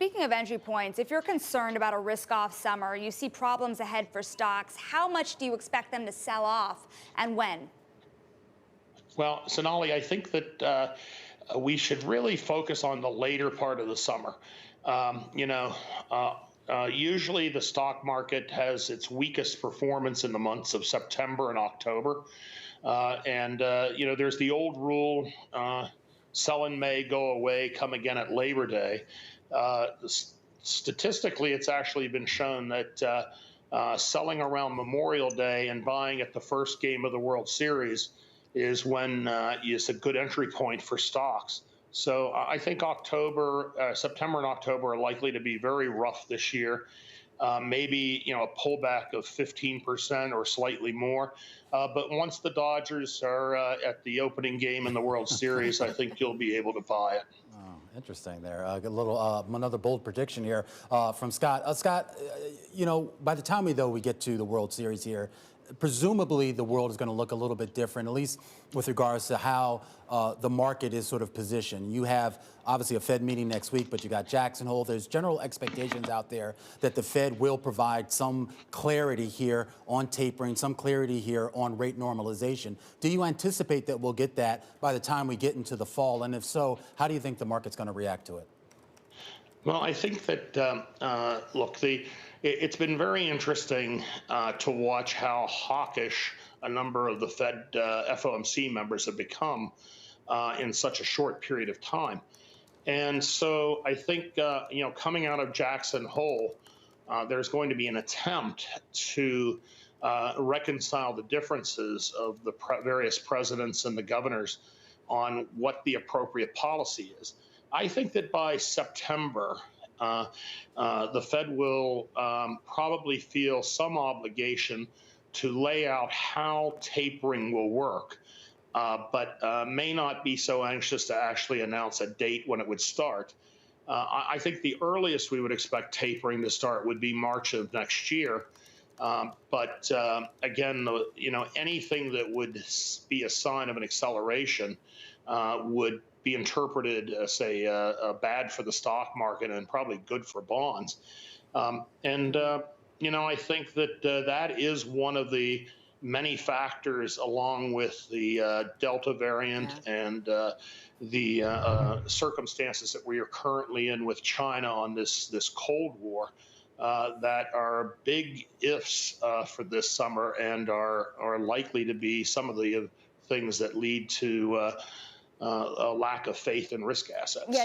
Speaking of entry points, if you're concerned about a risk-off summer, you see problems ahead for stocks, how much do you expect them to sell off and when? Well, Sonali, I think that we should really focus on the later part of the summer. Um, you know, Usually the stock market has its weakest performance in the months of September and October. There's the old rule, sell in May, go away, come again at Labor Day. Statistically, it's actually been shown that selling around Memorial Day and buying at the first game of the World Series is when is a good entry point for stocks. So I think September and October are likely to be very rough this year. Maybe a pullback of 15% or slightly more. But once the Dodgers are at the opening game in the World Series, I think you'll be able to buy it. Oh, interesting there. A little another bold prediction here from Scott. Scott, by the time we get to the World Series here, presumably the world is going to look a little bit different, at least with regards to how the market is sort of positioned. You have obviously a Fed meeting next week, but you got Jackson Hole. There's general expectations out there that the Fed will provide some clarity here on tapering, some clarity here on rate normalization. Do you anticipate that we'll get that by the time we get into the fall? And if so, how do you think the market's going to react to it? Well, I think that, it's been very interesting to watch how hawkish a number of the Fed FOMC members have become in such a short period of time. And so I think, coming out of Jackson Hole, there's going to be an attempt to reconcile the differences of the various presidents and the governors on what the appropriate policy is. I think that by September, the Fed will probably feel some obligation to lay out how tapering will work, but may not be so anxious to actually announce a date when it would start. I think the earliest we would expect tapering to start would be March of next year. Again, anything that would be a sign of an acceleration would be interpreted as, say, bad for the stock market and probably good for bonds. I think that that is one of the many factors, along with the Delta variant and the circumstances that we are currently in with China on this Cold War, that are big ifs for this summer and are likely to be some of the things that lead to a lack of faith in risk assets. Yeah.